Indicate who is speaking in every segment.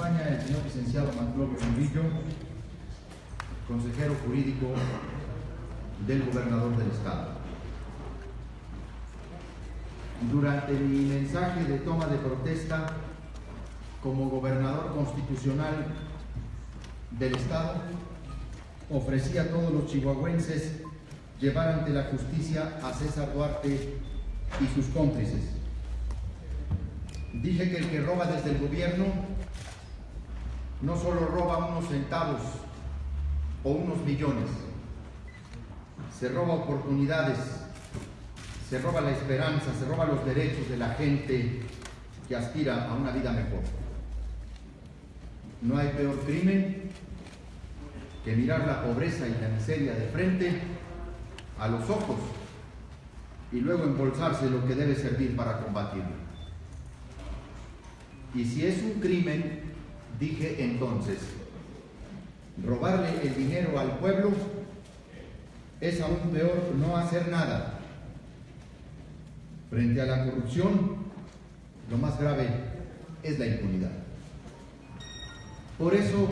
Speaker 1: acompaña el señor licenciado Manflorio Murillo, consejero jurídico del gobernador del estado. Durante mi mensaje de toma de protesta como gobernador constitucional del estado, ofrecí a todos los chihuahuenses llevar ante la justicia a César Duarte y sus cómplices. Dije que el que roba desde el gobierno no solo roba unos centavos o unos millones, se roba oportunidades, se roba la esperanza, se roba los derechos de la gente que aspira a una vida mejor. No hay peor crimen que mirar la pobreza y la miseria de frente a los ojos y luego embolsarse lo que debe servir para combatirlo. Y si es un crimen, dije entonces, robarle el dinero al pueblo, es aún peor no hacer nada. Frente a la corrupción, lo más grave es la impunidad. Por eso,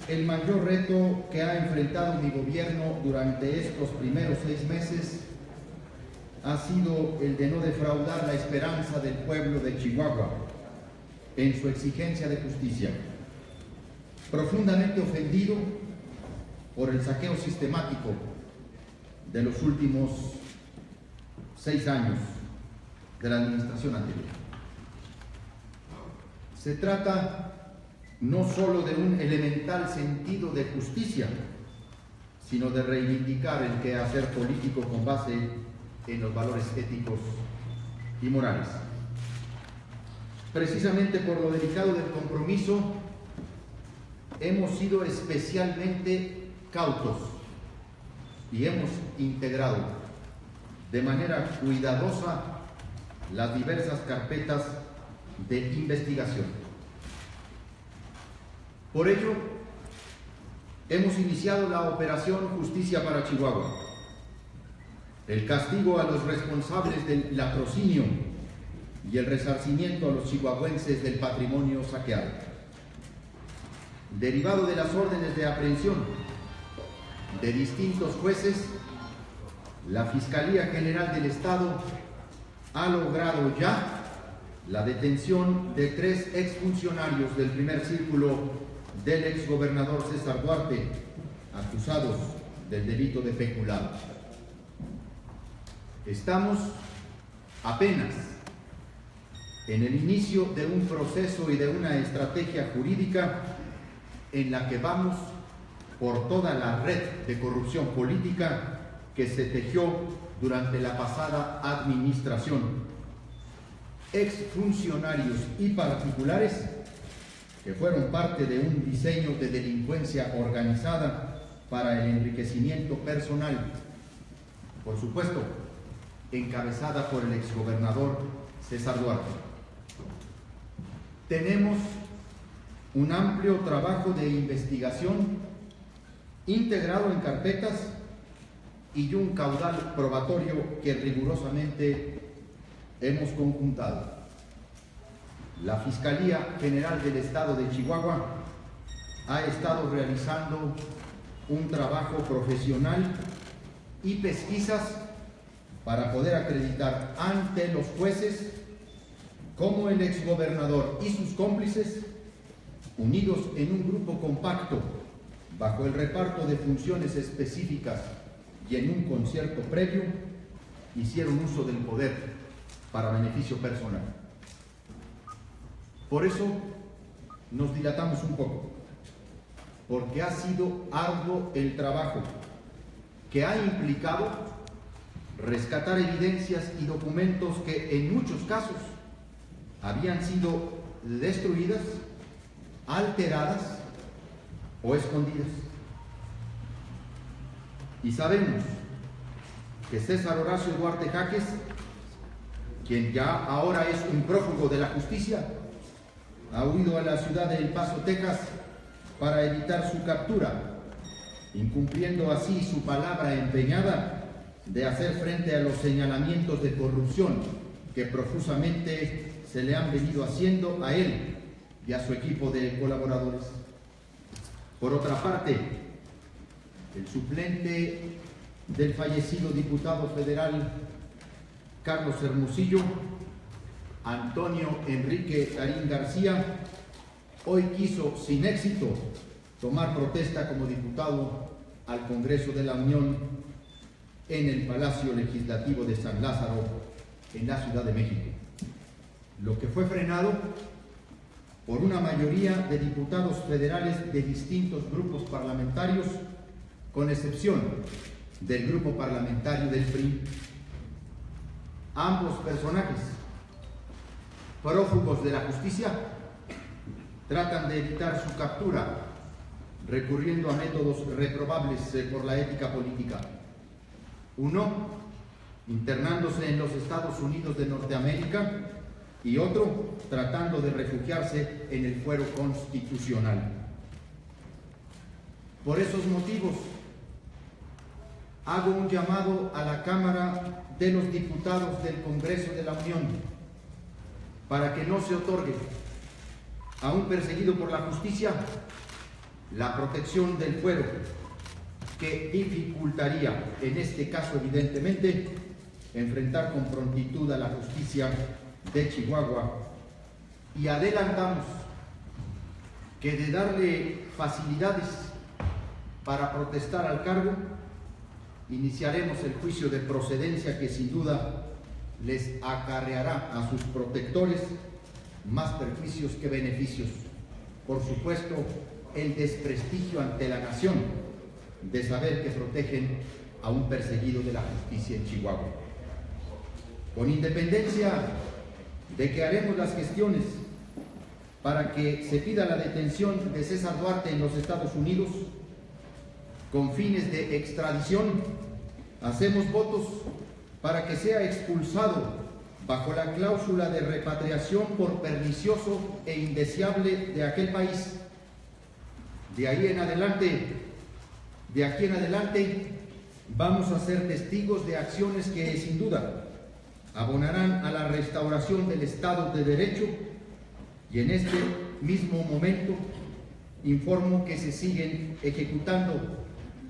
Speaker 1: el mayor reto que ha enfrentado mi gobierno durante estos primeros 6 meses ha sido el de no defraudar la esperanza del pueblo de Chihuahua en su exigencia de justicia, profundamente ofendido por el saqueo sistemático de los últimos 6 años de la administración anterior. Se trata no solo de un elemental sentido de justicia, sino de reivindicar el quehacer político con base en los valores éticos y morales. Precisamente por lo delicado del compromiso, hemos sido especialmente cautos y hemos integrado de manera cuidadosa las diversas carpetas de investigación. Por ello, hemos iniciado la operación Justicia para Chihuahua, el castigo a los responsables del latrocinio y el resarcimiento a los chihuahuenses del patrimonio saqueado. Derivado de las órdenes de aprehensión de distintos jueces, la Fiscalía General del Estado ha logrado ya la detención de 3 exfuncionarios del primer círculo del exgobernador César Duarte, acusados del delito de peculado. Estamos apenas en el inicio de un proceso y de una estrategia jurídica en la que vamos por toda la red de corrupción política que se tejió durante la pasada administración. Exfuncionarios y particulares que fueron parte de un diseño de delincuencia organizada para el enriquecimiento personal, por supuesto, encabezada por el exgobernador César Duarte. Tenemos un amplio trabajo de investigación integrado en carpetas y un caudal probatorio que rigurosamente hemos conjuntado. La Fiscalía General del Estado de Chihuahua ha estado realizando un trabajo profesional y pesquisas para poder acreditar ante los jueces cómo el exgobernador y sus cómplices, unidos en un grupo compacto, bajo el reparto de funciones específicas y en un concierto previo, hicieron uso del poder para beneficio personal. Por eso nos dilatamos un poco, porque ha sido arduo el trabajo que ha implicado rescatar evidencias y documentos que en muchos casos habían sido destruidas, alteradas o escondidas. Y sabemos que César Horacio Duarte Jaques, quien ya ahora es un prófugo de la justicia, ha huido a la ciudad de El Paso, Texas, para evitar su captura, incumpliendo así su palabra empeñada de hacer frente a los señalamientos de corrupción que profusamente se le han venido haciendo a él y a su equipo de colaboradores. Por otra parte, el suplente del fallecido diputado federal Carlos Hermosillo, Antonio Enrique Tarín García, hoy quiso, sin éxito, tomar protesta como diputado al Congreso de la Unión en el Palacio Legislativo de San Lázaro, en la Ciudad de México, lo que fue frenado por una mayoría de diputados federales de distintos grupos parlamentarios, con excepción del grupo parlamentario del PRI. Ambos personajes, prófugos de la justicia, tratan de evitar su captura recurriendo a métodos reprobables por la ética política. Uno, internándose en los Estados Unidos de Norteamérica, y otro, tratando de refugiarse en el fuero constitucional. Por esos motivos, hago un llamado a la Cámara de los Diputados del Congreso de la Unión para que no se otorgue a un perseguido por la justicia la protección del fuero, que dificultaría, en este caso evidentemente, enfrentar con prontitud a la justicia de Chihuahua, y adelantamos que de darle facilidades para protestar al cargo, iniciaremos el juicio de procedencia que sin duda les acarreará a sus protectores más perjuicios que beneficios. Por supuesto, el desprestigio ante la nación de saber que protegen a un perseguido de la justicia en Chihuahua. Con independencia de que haremos las gestiones para que se pida la detención de César Duarte en los Estados Unidos con fines de extradición, hacemos votos para que sea expulsado bajo la cláusula de repatriación por pernicioso e indeseable de aquel país. De aquí en adelante, vamos a ser testigos de acciones que sin duda abonarán a la restauración del Estado de Derecho, y en este mismo momento informo que se siguen ejecutando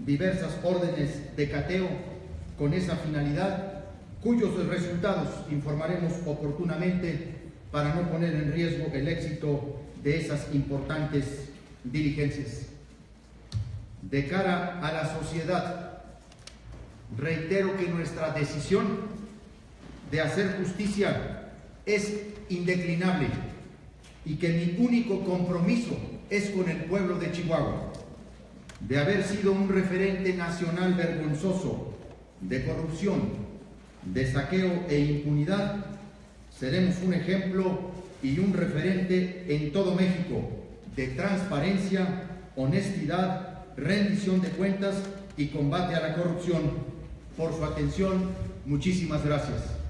Speaker 1: diversas órdenes de cateo con esa finalidad, cuyos resultados informaremos oportunamente para no poner en riesgo el éxito de esas importantes diligencias. De cara a la sociedad, reitero que nuestra decisión de hacer justicia es indeclinable y que mi único compromiso es con el pueblo de Chihuahua. De haber sido un referente nacional vergonzoso de corrupción, de saqueo e impunidad, seremos un ejemplo y un referente en todo México de transparencia, honestidad, rendición de cuentas y combate a la corrupción. Por su atención, muchísimas gracias.